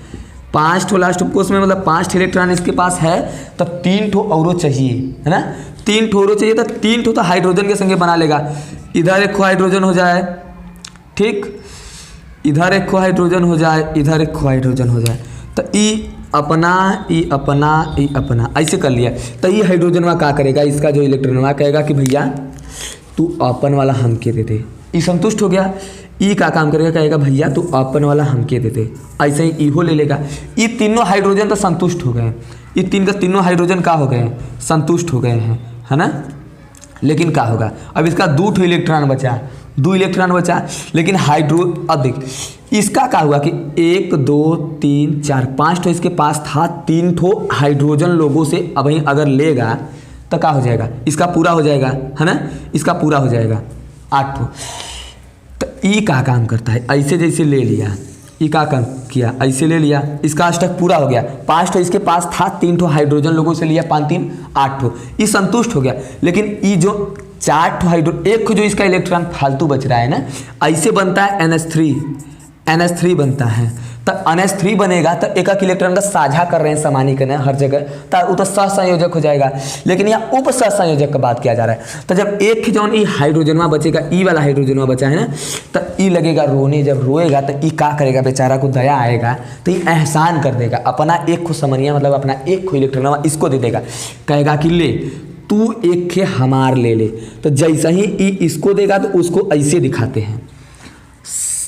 5 लास्ट उपकोष में मतलब 5 इलेक्ट्रॉन इसके पास है, तब 3 और चाहिए है ना, 3 और चाहिए तो 3 तो हाइड्रोजन के संगे बना लेगा, इधर एक हाइड्रोजन हो जाए, ठीक, इधर एक हाइड्रोजन हो जाए, इधर एक हाइड्रोजन हो जाए, तो ई अपना ई अपना ई अपना ऐसे कर लिया। तो ये हाइड्रोजन का करेगा, इसका जो इलेक्ट्रॉन कहेगा कि भैया तू अपन वाला हमके दे दे, ई संतुष्ट हो गया। ई का काम करेगा, कहेगा भैया तू अपन वाला हमके दे दे, ऐसे ही ईहो ले लेगा। ये तीनों हाइड्रोजन तो संतुष्ट हो गए, ये तीन का तीनों हाइड्रोजन का हो गए, संतुष्ट हो गए हैं, है ना। लेकिन क्या होगा, अब इसका 2 इलेक्ट्रॉन बचा, 2 इलेक्ट्रॉन बचा, लेकिन अब देख इसका क्या हुआ कि 1 2 3 4 5 इसके पास था, 3 हाइड्रोजन लोगों से अब अगर लेगा तो क्या हो जाएगा, इसका पूरा हो जाएगा, है ना, इसका पूरा हो जाएगा 8 तो ई का काम करता है, ऐसे जैसे ले लिया, ई का काम किया, ऐसे ले लिया, इसका अष्टक पूरा हो गया, 5 इसके पास था, 3 हाइड्रोजन लोगों से लिया, 5 3 8 ई संतुष्ट हो गया। लेकिन ई जो 4 हाइड्रोजन, एक जो इसका इलेक्ट्रॉन फालतू बच रहा है ना, ऐसे बनता है NH3 बनता है। तो NH3 बनेगा तो एक इलेक्ट्रॉन का साझा कर रहे हैं समानीकरण हर जगह, तो वो तो सहसंयोजक हो जाएगा। लेकिन यहाँ उप सहसंयोजक का बात किया जा रहा है। तो जब एक जौन ई हाइड्रोजनवा बचेगा, ई वाला हाइड्रोजनवा बचा है ना, तो ई लगेगा रोने, जब रोएगा तो ई का करेगा, बेचारा को दया आएगा तो ये एहसान कर देगा, अपना एक को समनिया मतलब अपना एक को इलेक्ट्रॉनवा इसको दे देगा, कहेगा कि ले तू एक के हमार ले ले। तो जैसा ही ई इसको देगा तो उसको ऐसे दिखाते हैं,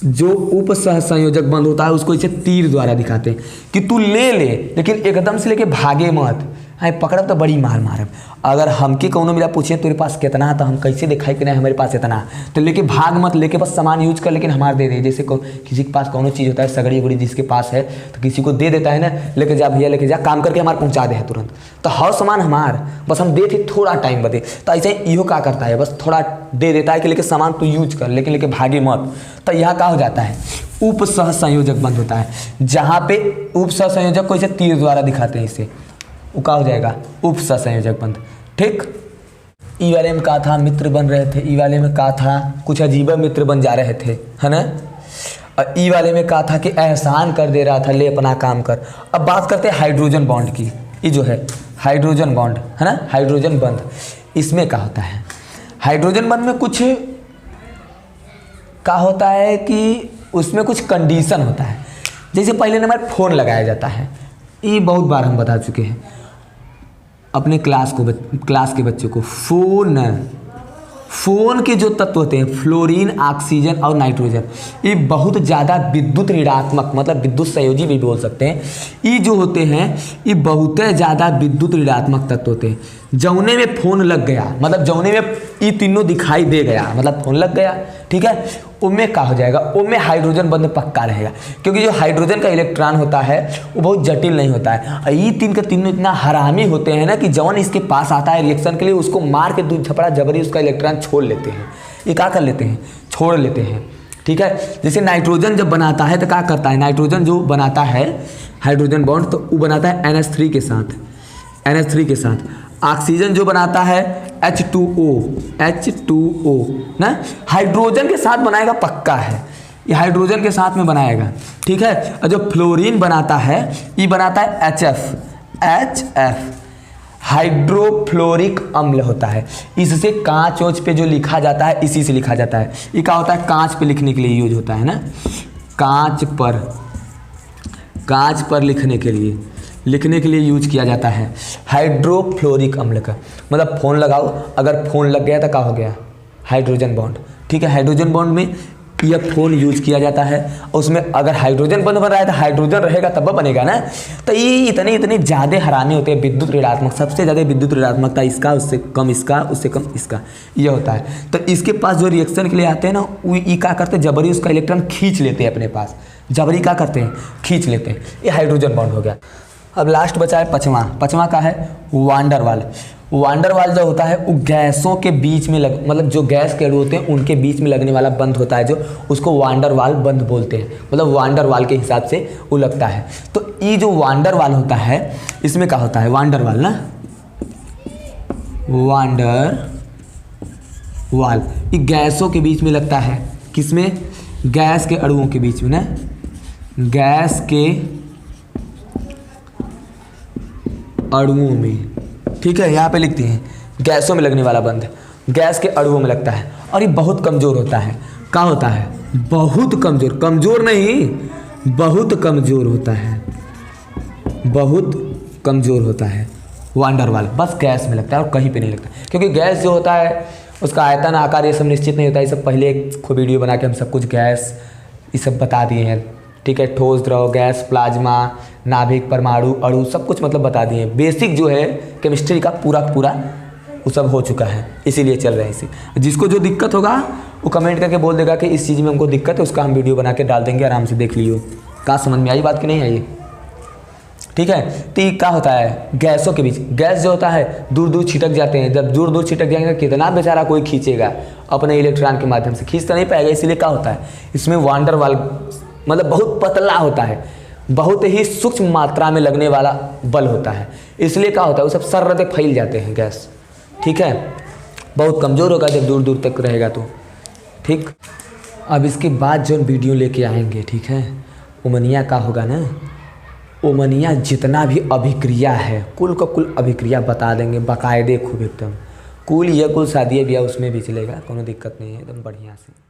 जो उप सहसंयोजक बंध होता है उसको इसे तीर द्वारा दिखाते हैं कि तू ले ले, लेकिन एकदम से लेके भागे मत, हाँ पकड़ब तो बड़ी मार मारब। अगर हमके कौनो मिला पूछे तेरे पास कितना है तो हम कैसे दिखाई कि नहीं हमारे पास इतना है, तो लेके भाग मत, लेके बस सामान यूज कर, लेकिन हमारे दे दे। जैसे किसी के पास कौनो चीज़ होता है, सगड़ी उगड़ी जिसके पास है तो किसी को दे देता है ना, लेके जा भैया लेके जा, काम करके हमारे पहुँचा दे है तुरंत, तो हर सामान हमार, बस हम देते थोड़ा टाइम बदे। तो ऐसे ही इहो का करता है, बस थोड़ा दे देता है कि लेके सामान तू यूज कर, लेकिन लेके भागे मत। तो यहाँ का हो जाता है उप सहसंयोजक बंध होता है, जहाँ पे उप सहसंयोजक को इसे तीर द्वारा दिखाते हैं, इसे वो क्या हो जाएगा, उप सहसंयोजक बंध। ठीक, ई वाले में का था, मित्र बन रहे थे, ई वाले में का था, कुछ अजीब मित्र बन जा रहे थे, है ना। और ई वाले में का था कि एहसान कर दे रहा था, ले अपना काम कर। अब बात करते हैं हाइड्रोजन बॉन्ड की। ये जो है हाइड्रोजन बॉन्ड है ना, हाइड्रोजन बंध, इसमें क्या होता है, हाइड्रोजन बंध में कुछ क्या होता है कि उसमें कुछ कंडीशन होता है। जैसे पहले नंबर फ़ोन लगाया जाता है, ये बहुत बार हम बता चुके हैं अपने क्लास के बच्चों को। फ़ोन के जो तत्व होते हैं फ्लोरीन, ऑक्सीजन और नाइट्रोजन, ये बहुत ज़्यादा विद्युत ऋणात्मक मतलब विद्युत संयोजी भी बोल सकते हैं। ये जो होते हैं ये बहुत ज़्यादा विद्युत ऋणात्मक तत्व होते हैं। जौने में फ़ोन लग गया मतलब जौने में ये तीनों दिखाई दे गया मतलब फ़ोन लग गया, ठीक है, उनमें क्या हो जाएगा, उनमें हाइड्रोजन बंध पक्का रहेगा, क्योंकि जो हाइड्रोजन का इलेक्ट्रॉन होता है वो बहुत जटिल नहीं होता है। ये तीन के तीनों इतना हरामी होते हैं ना कि जवन इसके पास आता है रिएक्शन के लिए उसको मार के दूध झपड़ा जबरी उसका इलेक्ट्रॉन छोड़ लेते हैं। ये क्या कर लेते हैं, छोड़ लेते हैं, ठीक है। जैसे नाइट्रोजन जब बनाता है तो क्या करता है, नाइट्रोजन जो बनाता है हाइड्रोजन बॉन्ड तो वो बनाता है NH3 के साथ, NH3 के साथ। ऑक्सीजन जो बनाता है H2O ना, हाइड्रोजन के साथ बनाएगा पक्का है, ये हाइड्रोजन के साथ में बनाएगा, ठीक है। और जो फ्लोरीन बनाता है ये बनाता है HF, हाइड्रोफ्लोरिक अम्ल होता है। इससे कांच ओच पे जो लिखा जाता है इसी से लिखा जाता है। ये क्या होता है, कांच पे लिखने के लिए यूज होता है ना, कांच पर लिखने के लिए यूज किया जाता है हाइड्रोफ्लोरिक अम्ल का। मतलब फ़ोन लगाओ, अगर फ़ोन लग गया तो क्या हो गया, हाइड्रोजन बॉन्ड, ठीक है। हाइड्रोजन बॉन्ड में यह फ़ोन यूज किया जाता है, और उसमें अगर हाइड्रोजन बंध बन रहा है तो हाइड्रोजन रहेगा तब बनेगा ना। तो ये इतने ज़्यादा हरामी होते हैं, विद्युत ऋणात्मक, सबसे ज़्यादा विद्युत ऋणात्मकता इसका, उससे कम इसका, उससे कम इसका, ये होता है। तो इसके पास जो रिएक्शन के लिए आते हैं ना वो ये क्या करते हैं, जबरी उसका इलेक्ट्रॉन खींच लेते हैं अपने पास, जबरी क्या करते हैं, खींच लेते हैं। ये हाइड्रोजन बॉन्ड हो गया। अब लास्ट बचा है पाँचवा का है वांडरवाल। वांडरवाल जो होता है वो गैसों के बीच में मतलब जो गैस के अणु होते हैं उनके बीच में लगने वाला बंध होता है, जो उसको वांडरवाल बंध बोलते हैं। मतलब वांडरवाल के हिसाब से वो लगता है। तो ये जो वांडरवाल होता है इसमें क्या होता है, वांडरवाल ना, वांडरवाल ये गैसों के बीच में लगता है। किसमें, गैस के अणुओं के बीच में ना, गैस के अणुओं में, ठीक है। यहाँ पे लिखते हैं गैसों में लगने वाला बंध, गैस के अणुओं में लगता है। और ये बहुत कमज़ोर होता है। क्या होता है? बहुत कमज़ोर, कमज़ोर नहीं, बहुत कमज़ोर होता है, बहुत कमज़ोर होता है। वांडरवाल बस गैस में लगता है और कहीं पे नहीं लगता, क्योंकि गैस जो होता है उसका आयतन आकार ये सब निश्चित नहीं होता। ये सब पहले एक वीडियो बना के हम सब कुछ गैस ये सब बता दिए हैं, ठीक है। ठोस, द्रव, गैस, प्लाज्मा, नाभिक, परमाणु, अणु, सब कुछ मतलब बता दिए हैं। बेसिक जो है केमिस्ट्री का पूरा वो सब हो चुका है, इसीलिए चल रहा है इसी। जिसको जो दिक्कत होगा वो कमेंट करके बोल देगा कि इस चीज़ में हमको दिक्कत है, उसका हम वीडियो बना के डाल देंगे, आराम से देख लियो। कहाँ समझ में आई बात कि नहीं आई? ठीक है। तो ये क्या होता है? गैसों के बीच गैस जो होता है दूर दूर छिटक जाते हैं। जब दूर दूर छिटक जाएंगे कितना बेचारा कोई खींचेगा अपने इलेक्ट्रॉन के माध्यम से, खींच तो नहीं पाएगा। इसीलिए क्या होता है इसमें वांडरवाल मतलब बहुत पतला होता है, बहुत ही सूक्ष्म मात्रा में लगने वाला बल होता है। इसलिए क्या होता है वो सब सर्रते फैल जाते हैं गैस, ठीक है। बहुत कमज़ोर होगा जब दूर दूर तक रहेगा तो, ठीक। अब इसके बाद जो वीडियो लेके आएंगे, ठीक है, ओमनिया का होगा ना, ओमनिया जितना भी अभिक्रिया है कुल का कुल अभिक्रिया बता देंगे बाकायदे खूब एकदम। कुल या कुल शादी ब्याह उसमें भी चलेगा, कोनो दिक्कत नहीं है, एकदम बढ़िया से।